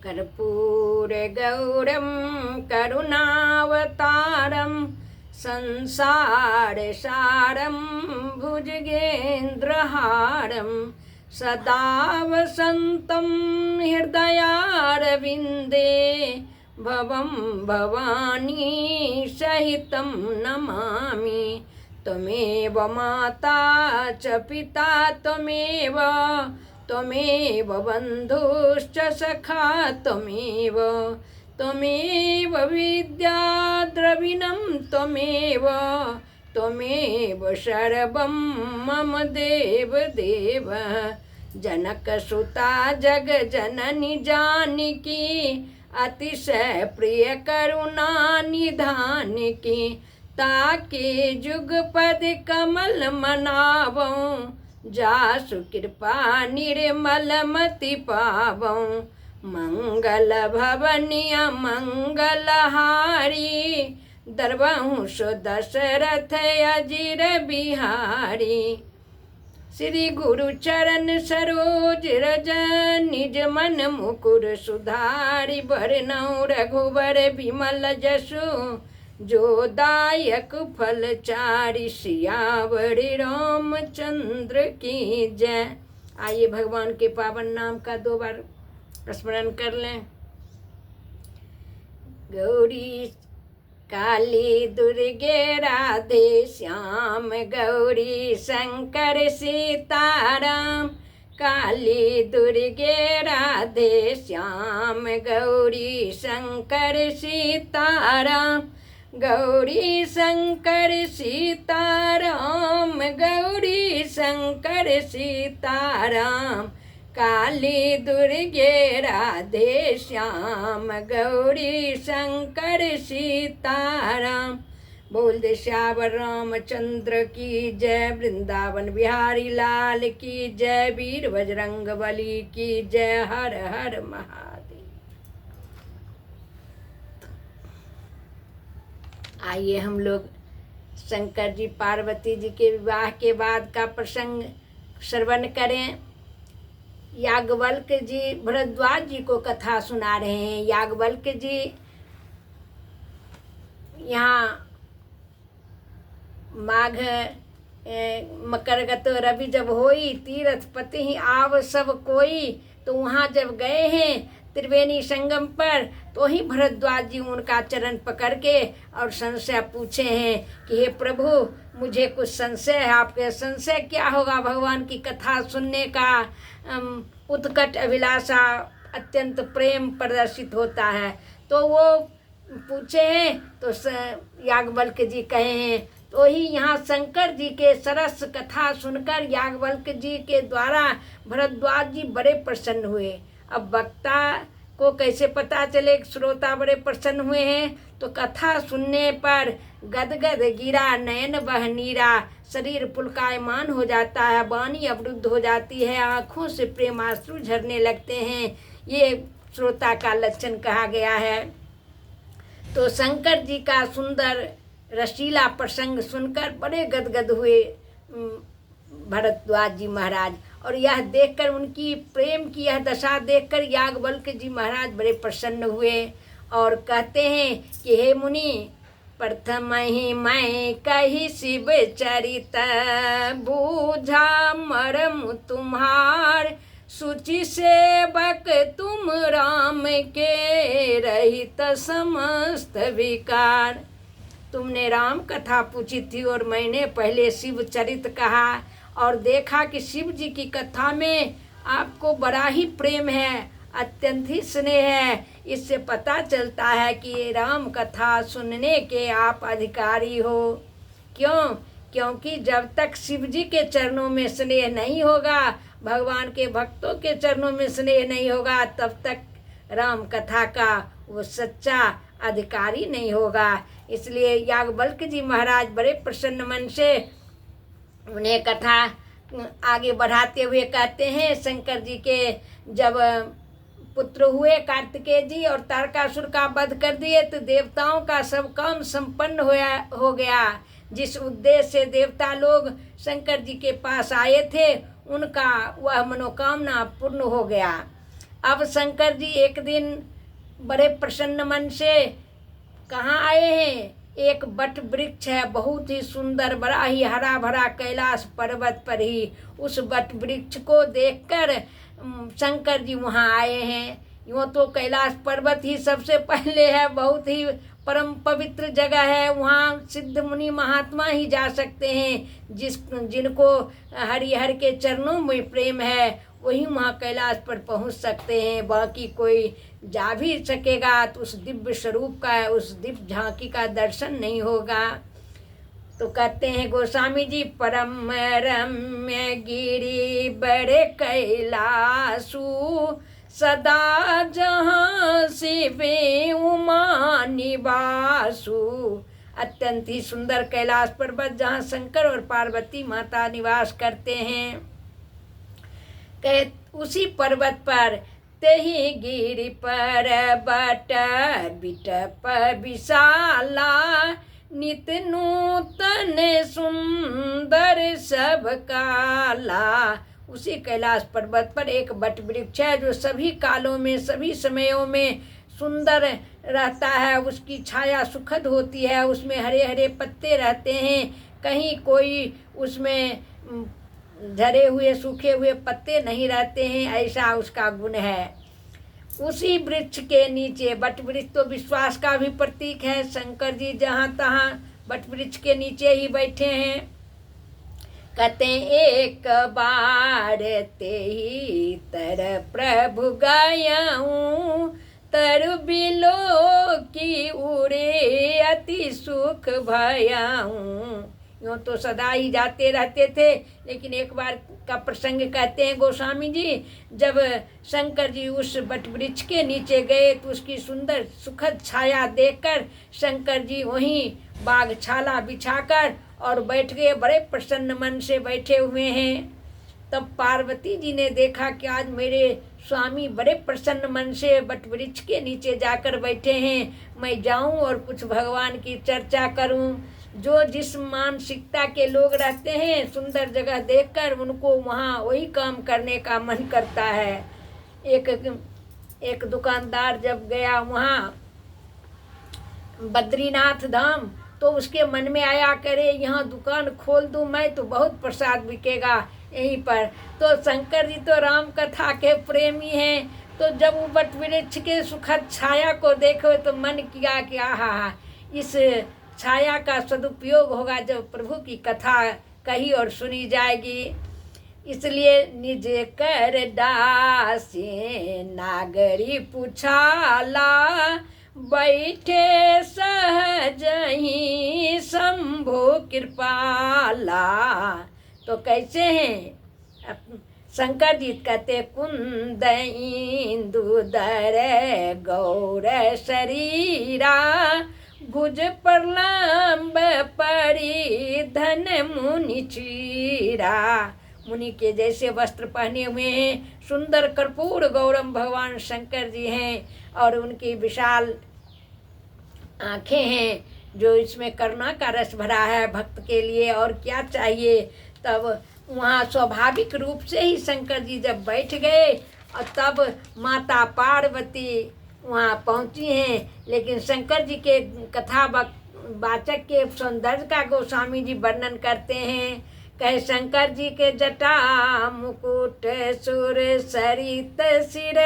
कर्पूरगौरं करुणावतारं संसारसारं भुजगेन्द्रहारं सदा वसन्तं हृदयारविन्दे भवं भवानी सहितं नमामि। त्वमेव माता च पिता त्वमेव बन्धुश्च सखा त्वमेव विद्या द्रविणं त्वमेव सर्वं मम देव। जनकसुता जगजननी जानकी अतिशय प्रिय करुणा निधानकी। ताके जुगपद कमल मनावं जासु कृपा निर्मल मति पावं। मंगल भवनिया मंगलहारी दरबहु सो दशरथ अजिर बिहारी। श्री गुरु चरण सरोज रज निज मन मुकुर सुधारि। बरनउँ रघुबर विमल जसु जो दायक फल चारि। सियावर रामचंद्र की जय। आइए भगवान के पावन नाम का 2 बार स्मरण कर लें। गौरी काली दुर्गे राधे श्याम गौरी शंकर सीताराम। काली दुर्गे राधे श्याम गौरी शंकर सीताराम। गौरी शंकर सीताराम गौरी शंकर सीताराम। काली दुर्गे राधे श्याम गौरी शंकर सीताराम। बोल दे श्यावर रामचंद्र की जय। वृंदावन बिहारी लाल की जय। वीर बजरंग बली की जय। हर हर महादेव। आइए हम लोग शंकर जी पार्वती जी के विवाह के बाद का प्रसंग श्रवण करें। याज्ञवल्क्य जी भरद्वाज जी को कथा सुना रहे हैं। याज्ञवल्क्य जी यहाँ माघ मकरगत रवि जब होई तीरथ पति ही आव सब कोई। तो वहाँ जब गए हैं त्रिवेणी संगम पर तो ही भरद्वाज जी उनका चरण पकड़ के और संशय पूछे हैं कि हे प्रभु मुझे कुछ संशय है। आपके संशय क्या होगा? भगवान की कथा सुनने का उत्कट अभिलाषा अत्यंत प्रेम प्रदर्शित होता है। तो वो पूछे हैं तो याज्ञवल्क्य जी कहे हैं। तो ही यहाँ शंकर जी के सरस कथा सुनकर याज्ञवल्क्य जी के द्वारा भरद्वाज जी बड़े प्रसन्न हुए। अब वक्ता को कैसे पता चले श्रोता बड़े प्रसन्न हुए हैं? तो कथा सुनने पर गदगद गिरा नयन बह नीरा। शरीर पुलकायमान हो जाता है, वाणी अवरुद्ध हो जाती है, आँखों से प्रेमाश्रु झरने लगते हैं। ये श्रोता का लक्षण कहा गया है। तो शंकर जी का सुंदर रसीला प्रसंग सुनकर बड़े गदगद हुए भरद्वाज जी महाराज। और यह देखकर उनकी प्रेम की यह दशा देखकर याज्ञवल्क्य जी महाराज बड़े प्रसन्न हुए और कहते हैं कि हे मुनि प्रथम ही मैं कही शिव चरित। बूझा मरम तुम्हार सूचि सेवक तुम राम के रहित समस्त विकार। तुमने राम कथा पूछी थी और मैंने पहले शिव चरित कहा और देखा कि शिव जी की कथा में आपको बड़ा ही प्रेम है, अत्यंत ही स्नेह है। इससे पता चलता है कि राम कथा सुनने के आप अधिकारी हो। क्यों? क्योंकि जब तक शिव जी के चरणों में स्नेह नहीं होगा, भगवान के भक्तों के चरणों में स्नेह नहीं होगा, तब तक राम कथा का वो सच्चा अधिकारी नहीं होगा। इसलिए याज्ञवल्क्य जी महाराज बड़े प्रसन्न मन से उन्हें कथा आगे बढ़ाते हुए कहते हैं। शंकर जी के जब पुत्र हुए कार्तिकेय जी और तारकासुर का वध कर दिए तो देवताओं का सब काम संपन्न हो गया। जिस उद्देश्य से देवता लोग शंकर जी के पास आए थे उनका वह मनोकामना पूर्ण हो गया। अब शंकर जी एक दिन बड़े प्रसन्न मन से कहाँ आए हैं, एक बट वृक्ष है, बहुत ही सुंदर, बड़ा ही हरा भरा कैलाश पर्वत पर ही उस बट वृक्ष को देखकर शंकर जी वहाँ आए हैं। यूँ तो कैलाश पर्वत ही सबसे पहले है, बहुत ही परम पवित्र जगह है, वहाँ सिद्ध मुनि महात्मा ही जा सकते हैं, जिनको हरिहर के चरणों में प्रेम है वही वहाँ कैलाश पर पहुँच सकते हैं। बाकी कोई जा भी सकेगा तो उस दिव्य स्वरूप का, उस दिव्य झांकी का दर्शन नहीं होगा। तो कहते हैं गोस्वामी जी, परम रम्य गिरी बड़े कैलासु सदा जहाँ शिवे उमा निवासु। अत्यंत ही सुंदर कैलाश पर्वत जहाँ शंकर और पार्वती माता निवास करते हैं। उसी पर्वत पर तेहि गिरि पर बट बिटप विशाला नित नूतन सुंदर सब काला। उसी कैलाश पर्वत पर एक बट वृक्ष है जो सभी कालों में, सभी समयों में सुंदर रहता है, उसकी छाया सुखद होती है, उसमें हरे हरे पत्ते रहते हैं, कहीं कोई उसमें झरे हुए सूखे हुए पत्ते नहीं रहते हैं, ऐसा उसका गुण है। उसी वृक्ष के नीचे, बट वृक्ष तो विश्वास का भी प्रतीक है, शंकर जी जहाँ तहाँ बट वृक्ष के नीचे ही बैठे हैं। कहते एक बार ते ही तर प्रभु गायऊं तर बिलो की उड़े अति सुख भयाऊं। यूँ तो सदा ही जाते रहते थे, लेकिन एक बार का प्रसंग कहते हैं गोस्वामी जी, जब शंकर जी उस बट वृक्ष के नीचे गए तो उसकी सुंदर सुखद छाया देखकर शंकर जी वहीं बागछाला बिछाकर और बैठ गए, बड़े प्रसन्न मन से बैठे हुए हैं। तब पार्वती जी ने देखा कि आज मेरे स्वामी बड़े प्रसन्न मन से बट वृक्ष के नीचे जाकर बैठे हैं, मैं जाऊं और कुछ भगवान की चर्चा करूं। जो जिस मानसिकता के लोग रहते हैं, सुंदर जगह देखकर उनको वहाँ वही काम करने का मन करता है। एक दुकानदार जब गया वहाँ बद्रीनाथ धाम, तो उसके मन में आया, करे यहाँ दुकान खोल दूँ मैं तो बहुत प्रसाद बिकेगा यहीं पर। तो शंकर जी तो राम कथा के प्रेमी हैं, तो जब वो बट वृक्ष के सुखद छाया को देखो तो मन किया कि आहा, इस छाया का सदुपयोग होगा जब प्रभु की कथा कही और सुनी जाएगी। इसलिए निज कर दासी नागरी पुछाला बैठे सहज ही शंभु कृपाला। तो कैसे हैं शंकर जी, कहते कुंद इंदुदर गौर शरीरा भुज प्रलंब परिधन मुनि चीरा। मुनि के जैसे वस्त्र पहने हुए हैं, सुंदर कर्पूर गौरम भगवान शंकर जी हैं, और उनकी विशाल आँखें हैं जो इसमें करुणा का रस भरा है भक्त के लिए, और क्या चाहिए। तब वहाँ स्वाभाविक रूप से ही शंकर जी जब बैठ गए और तब माता पार्वती वहाँ पहुँची हैं। लेकिन शंकर जी के कथा वाचक के सौंदर्य का गोस्वामी जी वर्णन करते हैं। कहे शंकर जी के जटा मुकुट सुर सरित सिर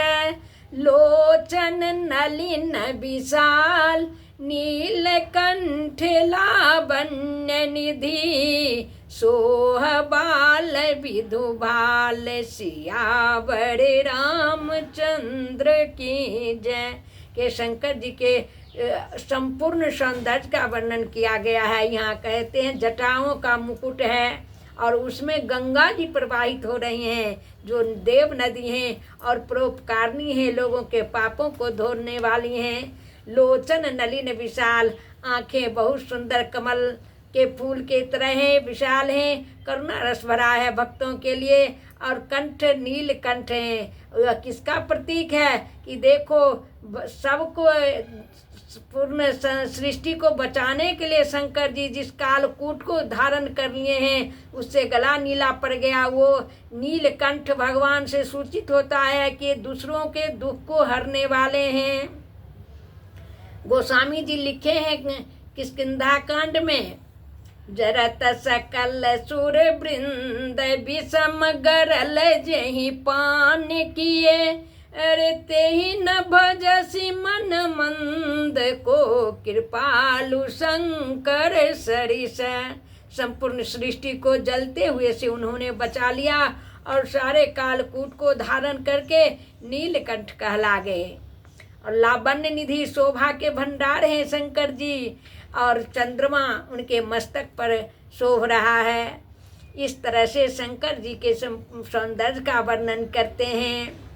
लोचन नलिन विशाल नीलकंठ लावण्य निधि सोह बाल विधु बाल सियावर रामचंद्र की जय। के शंकर जी के संपूर्ण सौंदर्य का वर्णन किया गया है। यहाँ कहते हैं जटाओं का मुकुट है और उसमें गंगा जी प्रवाहित हो रही हैं जो देव नदी हैं और परोपकारिणी हैं, लोगों के पापों को धोने वाली हैं। लोचन नलिन विशाल, आंखें बहुत सुंदर कमल के फूल के तरह हैं, विशाल हैं, करुणा रस भरा है भक्तों के लिए। और कंठ नील कंठ है। यह किसका प्रतीक है कि देखो सबको पूर्ण सृष्टि को बचाने के लिए शंकर जी जिस कालकूट को धारण कर लिए हैं उससे गला नीला पड़ गया। वो नीलकंठ भगवान से सूचित होता है कि दूसरों के दुख को हरने वाले हैं। गोस्वामी जी लिखे हैं किष्किंधा कांड में, जरत सकल सुर वृंद विषम गरल जहि पान किए, अरे ते ही न भजसी मन मंद को कृपालु शंकर सरिस। संपूर्ण सृष्टि को जलते हुए से उन्होंने बचा लिया और सारे कालकूट को धारण करके नीलकंठ कहला गए। और लावण्य निधि शोभा के भंडार हैं शंकर जी, और चंद्रमा उनके मस्तक पर शोभ रहा है। इस तरह से शंकर जी के सौंदर्य का वर्णन करते हैं।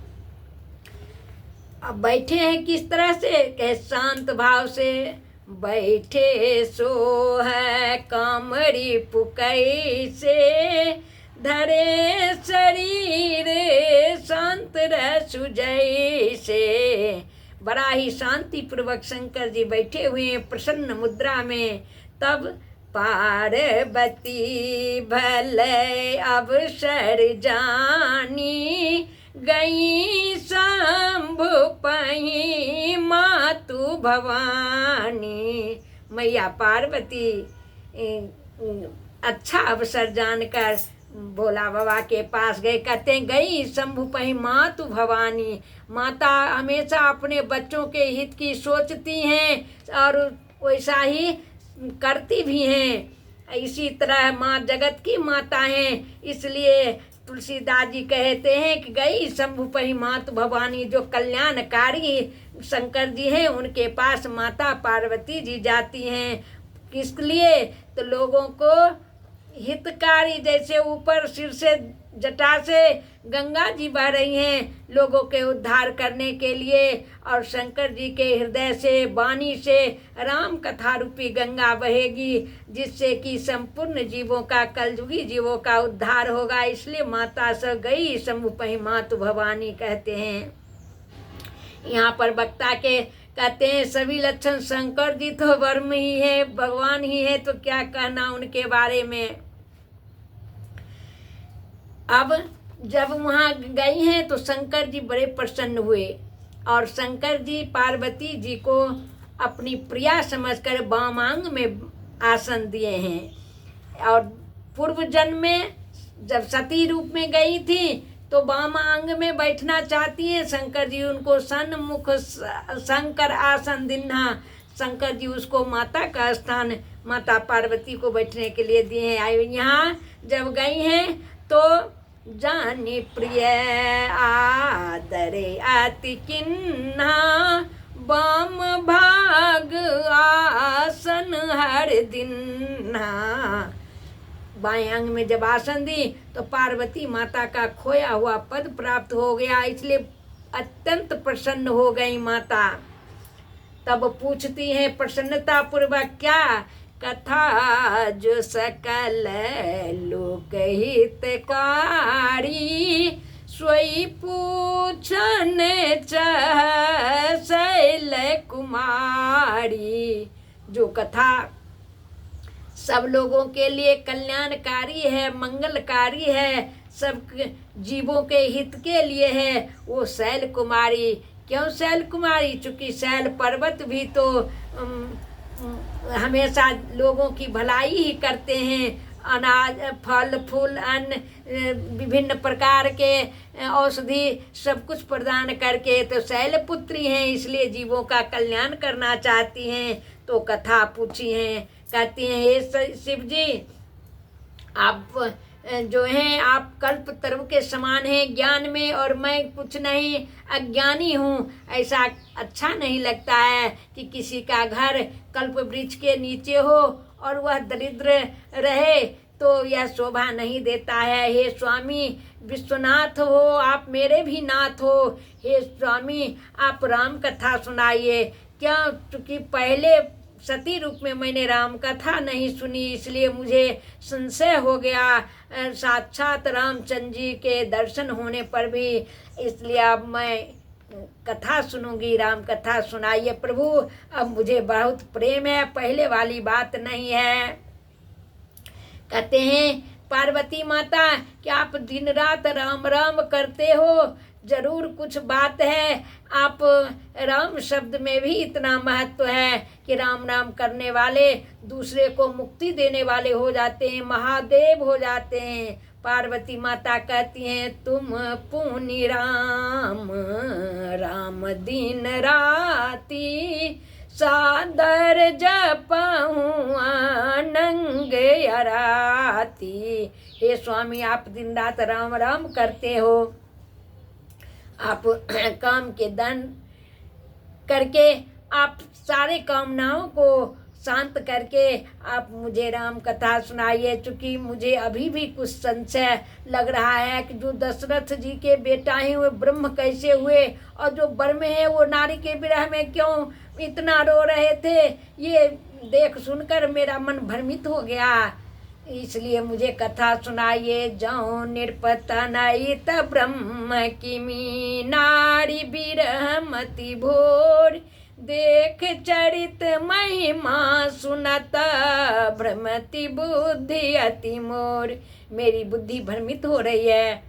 अब बैठे हैं किस तरह से, कहे शांत भाव से बैठे सो है कामरी पुकई से, धरे शरीर शांत रसु जैसे। बड़ा ही शांति पूर्वक शंकर जी बैठे हुए हैं प्रसन्न मुद्रा में। तब पार्वती भले अवसर जानी, गई शंभु पही मातु भवानी। मैया पार्वती अच्छा अवसर जानकर भोला बाबा के पास गए। कहते हैं गई शंभु पही मातु भवानी। माता हमेशा अपने बच्चों के हित की सोचती हैं और वैसा ही करती भी हैं। इसी तरह माँ जगत की माता हैं, इसलिए तुलसीदास जी कहते हैं कि गई शंभु पही मातु भवानी। जो कल्याणकारी शंकर जी हैं उनके पास माता पार्वती जी जाती हैं। किस लिए, तो लोगों को हितकारी, जैसे ऊपर सिर से जटा से गंगा जी बह रही हैं लोगों के उद्धार करने के लिए, और शंकर जी के हृदय से वाणी से राम कथा रूपी गंगा बहेगी, जिससे कि संपूर्ण जीवों का, कलयुगी जीवों का उद्धार होगा। इसलिए माता स गई शंभु पही मातु भवानी कहते हैं। यहाँ पर वक्ता के कहते हैं सभी लक्षण शंकर जी तो वर्म ही है, भगवान ही है, तो क्या कहना उनके बारे में। अब जब वहाँ गई हैं तो शंकर जी बड़े प्रसन्न हुए और शंकर जी पार्वती जी को अपनी प्रिया समझकर वामांग में आसन दिए हैं। और पूर्व जन्म में जब सती रूप में गई थी तो वामांग में बैठना चाहती हैं शंकर जी, उनको सन्मुख शंकर आसन दिन्हा। शंकर जी उसको माता का स्थान माता पार्वती को बैठने के लिए दिए हैं। यहाँ जब गई हैं तो जानी प्रिय आदरे अति किन्हा, बाम भाग आसन हर दिन्हा। बाएं अंग में जब आसन दी तो पार्वती माता का खोया हुआ पद प्राप्त हो गया, इसलिए अत्यंत प्रसन्न हो गई माता। तब पूछती हैं प्रसन्नता पूर्वक, क्या कथा जो सकल लोक हितकारी, सोई पूछन चह शैल कुमारी। जो कथा सब लोगों के लिए कल्याणकारी है, मंगलकारी है, सब जीवों के हित के लिए है, वो शैल कुमारी। क्यों शैल कुमारी? चूँकि शैल पर्वत भी तो हमेशा लोगों की भलाई ही करते हैं, अनाज, फल फूल, अन्न, विभिन्न प्रकार के औषधि सब कुछ प्रदान करके तो शैलपुत्री हैं, इसलिए जीवों का कल्याण करना चाहती हैं। तो कथा पूछी हैं, कहती हैं हे शिव जी, आप जो हैं आप कल्प तरु के समान हैं ज्ञान में, और मैं कुछ नहीं अज्ञानी हूँ। ऐसा अच्छा नहीं लगता है कि किसी का घर कल्प वृक्ष के नीचे हो और वह दरिद्र रहे, तो यह शोभा नहीं देता है। हे स्वामी विश्वनाथ हो, आप मेरे भी नाथ हो। हे स्वामी आप राम कथा सुनाइए। क्या चूँकि पहले सती रूप में मैंने राम कथा नहीं सुनी, इसलिए मुझे संशय हो गया साक्षात रामचंद्र जी के दर्शन होने पर भी। इसलिए अब मैं कथा सुनूंगी, राम कथा सुनाइए प्रभु, अब मुझे बहुत प्रेम है, पहले वाली बात नहीं है। कहते हैं पार्वती माता कि आप दिन रात राम राम करते हो, जरूर कुछ बात है। आप राम शब्द में भी इतना महत्व है कि राम राम करने वाले दूसरे को मुक्ति देने वाले हो जाते हैं, महादेव हो जाते हैं। पार्वती माता कहती हैं तुम पुनि राम राम दिन राती, सादर जपहूँ नंग अराती। हे स्वामी आप दिन रात राम राम करते हो, आप काम के दान करके आप सारे कामनाओं को शांत करके आप मुझे राम कथा सुनाइए। चूँकि मुझे अभी भी कुछ संशय लग रहा है कि जो दशरथ जी के बेटा हैं वो ब्रह्म कैसे हुए, और जो बर में है वो नारी के विरह में क्यों इतना रो रहे थे, ये देख सुनकर मेरा मन भ्रमित हो गया। इसलिए मुझे कथा सुनाइए। जौ निरपतनयित ब्रह्म किमी, नारी बिरहमति भोर, देख चरित महिमा सुनत भ्रमति बुद्धि अति मोर। मेरी बुद्धि भ्रमित हो रही है,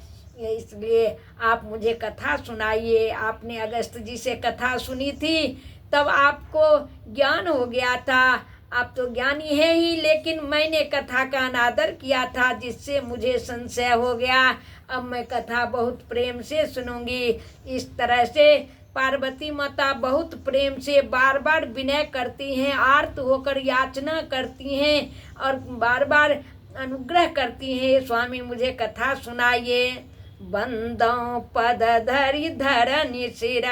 इसलिए आप मुझे कथा सुनाइए। आपने अगस्त जी से कथा सुनी थी तब आपको ज्ञान हो गया था, आप तो ज्ञानी है ही, लेकिन मैंने कथा का अनादर किया था जिससे मुझे संशय हो गया। अब मैं कथा बहुत प्रेम से सुनूंगी। इस तरह से पार्वती माता बहुत प्रेम से बार बार विनय करती हैं, आर्त होकर याचना करती हैं और बार बार अनुग्रह करती हैं, स्वामी मुझे कथा सुनाइए। बंदों पद धरि धरनि सिर,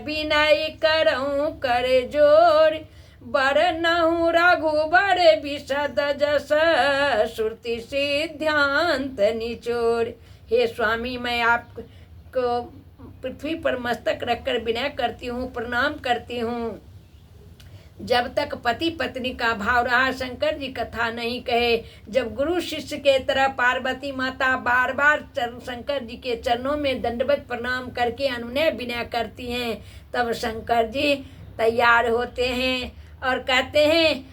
विनय करऊँ कर जोर, बरनहु रघुबर विशद जस, श्रुति सिद्धांत निचोर। हे स्वामी मैं आपको पृथ्वी पर मस्तक रखकर विनय करती हूँ, प्रणाम करती हूँ। जब तक पति पत्नी का भाव रहा शंकर जी कथा नहीं कहे। जब गुरु शिष्य के तरह पार्वती माता बार बार शंकर जी के चरणों में दंडवत प्रणाम करके अनुनय विनय करती हैं, तब शंकर जी तैयार होते हैं और कहते हैं,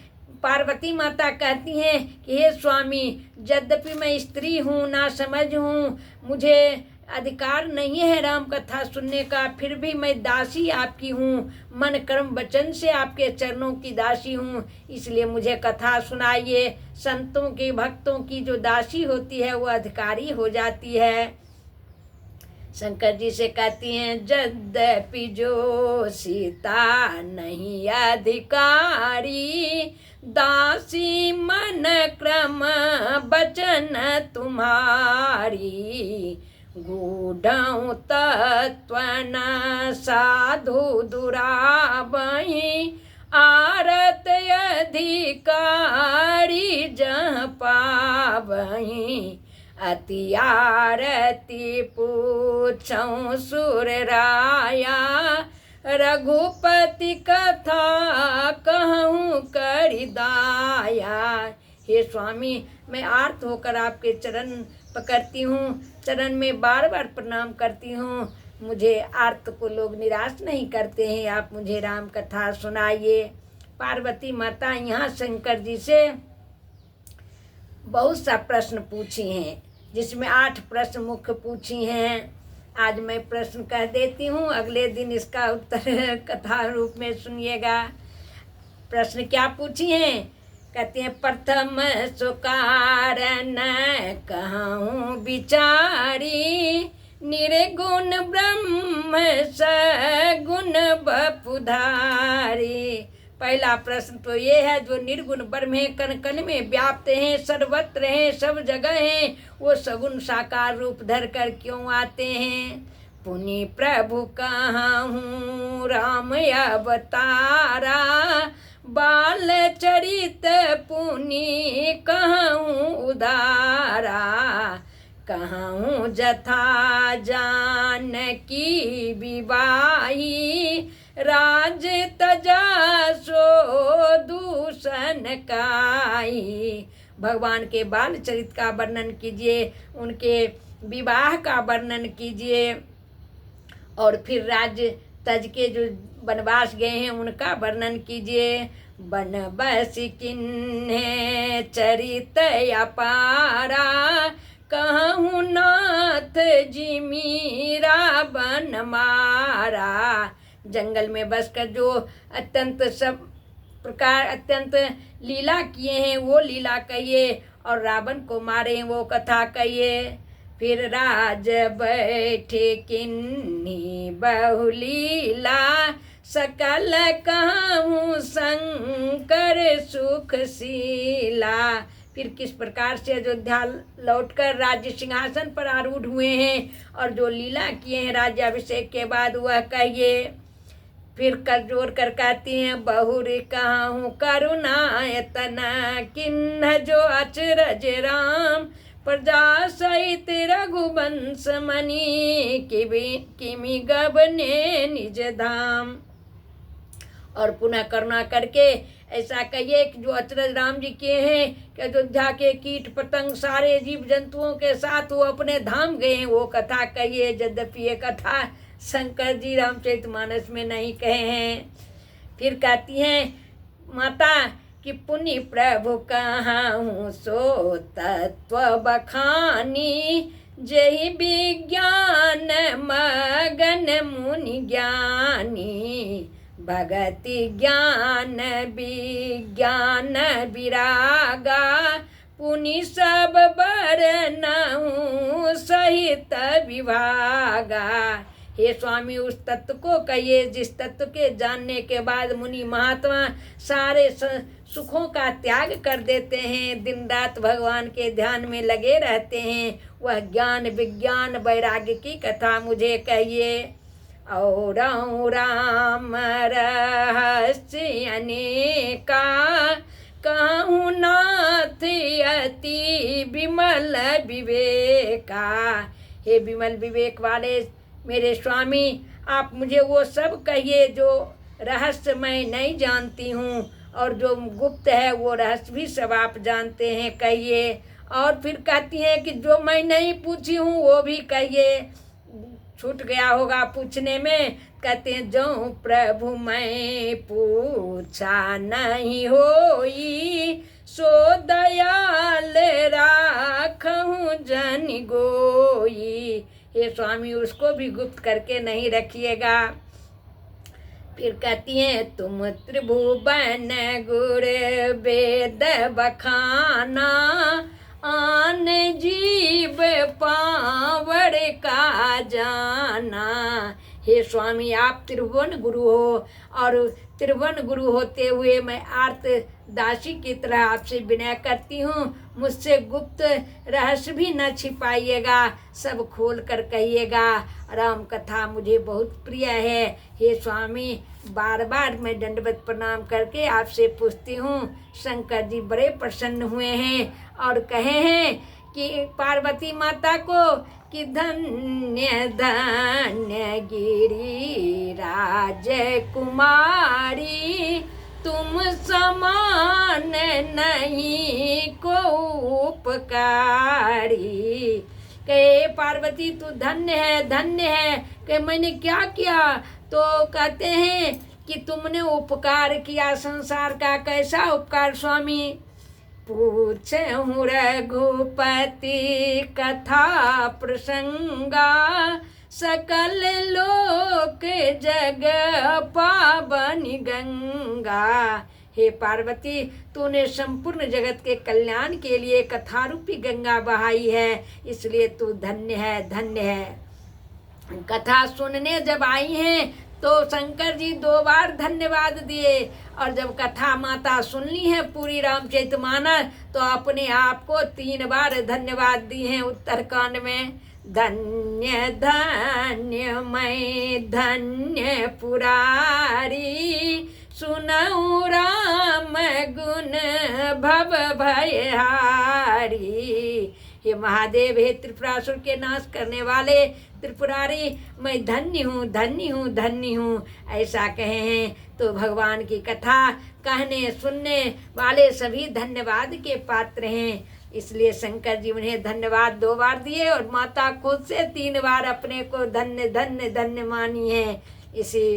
पार्वती माता कहती हैं कि हे स्वामी यद्यपि मैं स्त्री हूँ, ना समझ हूँ, मुझे अधिकार नहीं है राम कथा सुनने का, फिर भी मैं दासी आपकी हूँ, मन कर्म वचन से आपके चरणों की दासी हूँ, इसलिए मुझे कथा सुनाइए। संतों की भक्तों की जो दासी होती है वो अधिकारी हो जाती है। शंकर जी से कहती हैं यद्यपि जो सीता नहीं अधिकारी, दासी मन क्रम वचन तुम्हारी, गूढ़ तत्व न साधु दुराबही, आरत अधिकारी जह पाबही, अति आरती पूछऊँ सुर राया, रघुपति कथा कहूँ करि दाया। हे स्वामी मैं आर्त होकर आपके चरण पकड़ती हूँ, चरण में बार बार प्रणाम करती हूँ, मुझे आर्त को लोग निराश नहीं करते हैं, आप मुझे राम कथा सुनाइए। पार्वती माता यहाँ शंकर जी से बहुत सा प्रश्न पूछी हैं, जिसमें 8 प्रश्न मुख्य पूछी हैं। आज मैं प्रश्न कह देती हूँ, अगले दिन इसका उत्तर कथा रूप में सुनिएगा। प्रश्न क्या पूछी हैं? कहते हैं प्रथम सुकारण कहूँ विचारी, निर्गुण ब्रह्म सगुण बपुधारी। पहला प्रश्न तो ये है, जो निर्गुण ब्रह्म है, कण कण में व्याप्त हैं, सर्वत्र हैं, सब जगह हैं, वो सगुण साकार रूप धर कर क्यों आते हैं? पुनि प्रभु कहूँ राम अवतारा, बाल चरित पुनि कहूँ उदारा, कहूँ जथा जानकी विवाही, राज तजा सो दूषण काई। भगवान के बाल चरित का वर्णन कीजिए, उनके विवाह का वर्णन कीजिए और फिर राज्य तज के जो वनवास गए हैं उनका वर्णन कीजिए। बन बस किन्हे चरित अपारा, कहूँ नाथ जी मीरा बन मारा। जंगल में बसकर जो अत्यंत सब प्रकार अत्यंत लीला किए हैं वो लीला कहिए, और रावण को मारे वो कथा कहिए। फिर राज बैठे किन्नी बहुलीला, सकल कहूँ शंकर सुखशीला। फिर किस प्रकार से अयोध्या लौटकर राज्य सिंहासन पर आरूढ़ हुए हैं और जो लीला किए हैं राज्याभिषेक के बाद वह कहिए। फिर कर जोर कर कहती हैं, बहुरी कहूँ करुणायतन, किन्ह जो अचरज राम, प्रजा सहित रघुवंश मणि, किमि गबने निज धाम। और पुनः करुणा करके ऐसा कहिए कि जो अचरज राम जी के हैं कि अयोध्या के कीट पतंग सारे जीव जंतुओं के साथ वो अपने धाम गए हैं, वो कथा कहिए। यद्यपि ये कथा शंकर जी रामचरितमानस में नहीं कहे हैं। फिर कहती हैं माता कि पुनि प्रभु कहूँ सो तत्व बखानी, जहि विज्ञान मगन मुनि ज्ञानी, भगति ज्ञान विज्ञान विरागा, पुनि सब बरनऊँ सहित विभागा। हे स्वामी उस तत्व को कहिए जिस तत्व के जानने के बाद मुनि महात्मा सारे सुखों का त्याग कर देते हैं, दिन रात भगवान के ध्यान में लगे रहते हैं। वह ज्ञान विज्ञान वैराग्य की कथा मुझे कहिए। और राम रहस्य अनेका, कहूँ नाथ अति विमल विवेका। हे विमल विवेक वाले मेरे स्वामी, आप मुझे वो सब कहिए जो रहस्य मैं नहीं जानती हूँ, और जो गुप्त है वो रहस्य भी सब आप जानते हैं, कहिए। और फिर कहती हैं कि जो मैं नहीं पूछी हूँ वो भी कहिए। छूट गया होगा पूछने में, कहते हैं जो प्रभु मैं पूछा नहीं होई, सो दयाल राखहूँ जन गोई। हे स्वामी उसको भी गुप्त करके नहीं रखिएगा। फिर कहती हैं तुम त्रिभुवन गुर वेद बखाना, आन जीव पावड़ का जाना। हे स्वामी आप त्रिभुवन गुरु हो, और त्रिभुवन गुरु होते हुए मैं आर्त दासी की तरह आपसे विनय करती हूँ, मुझसे गुप्त रहस्य भी न छिपाइएगा, सब खोल कर कहिएगा। राम कथा मुझे बहुत प्रिय है। हे स्वामी बार बार मैं दंडवत प्रणाम करके आपसे पूछती हूँ। शंकर जी बड़े प्रसन्न हुए हैं और कहे हैं कि पार्वती माता को कि धन्य धन्य गिरी राजकुमारी, तुम समान नहीं को उपकारी। कहे पार्वती तू धन्य है कि मैंने क्या किया? तो कहते हैं कि तुमने उपकार किया। संसार का कैसा उपकार स्वामी? पूछूं रघुपति कथा प्रसंगा, सकल लोक जग पावन गंगा। हे पार्वती तूने संपूर्ण जगत के कल्याण के लिए कथा रूपी गंगा बहाई है, इसलिए तू धन्य है। कथा सुनने जब आई हैं तो शंकर जी 2 बार धन्यवाद दिए, और जब कथा माता सुन ली है पूरी रामचरितमानस तो अपने आप को 3 बार धन्यवाद दिए हैं उत्तरकांड में। धन्य धन्य मैं धन्य पुरारी, सुनऊ राम गुण भव भयहारी। हे महादेव, हे त्रिपुरासुर के नाश करने वाले त्रिपुरारी, मैं धन्य हूँ ऐसा कहे हैं। तो भगवान की कथा कहने सुनने वाले सभी धन्यवाद के पात्र हैं। इसलिए शंकर जी उन्हें धन्यवाद 2 बार दिए और माता खुद से 3 बार अपने को धन्य धन्य धन्य मानी है। इसी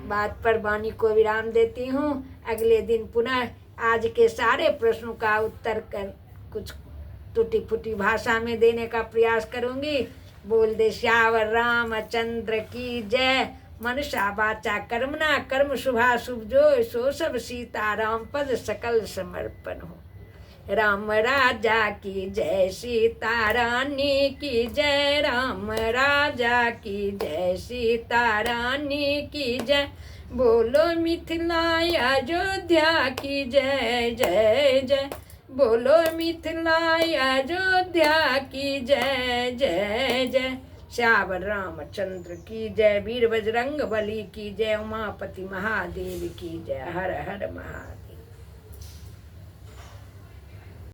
बात पर वाणी को विराम देती हूँ। अगले दिन पुनः आज के सारे प्रश्नों का उत्तर कर कुछ टूटी फूटी भाषा में देने का प्रयास करूँगी। बोल दे श्यावर रामचंद्र की जय। मनुष्या वाचा कर्मणा कर्म शुभा शुभ जो सो सब सीता राम पद सकल समर्पण हो। राम राजा की जय, सीता रानी की जय। राम राजा की जय, सीता रानी की जय। बोलो मिथिला अयोध्या की जय जय जय। बोलो मिथिला अयोध्या की जय जय जय। श्यावर रामचंद्र की जय। वीर बजरंग बली की जय। उमापति महादेव की जय। हर हर महादेव।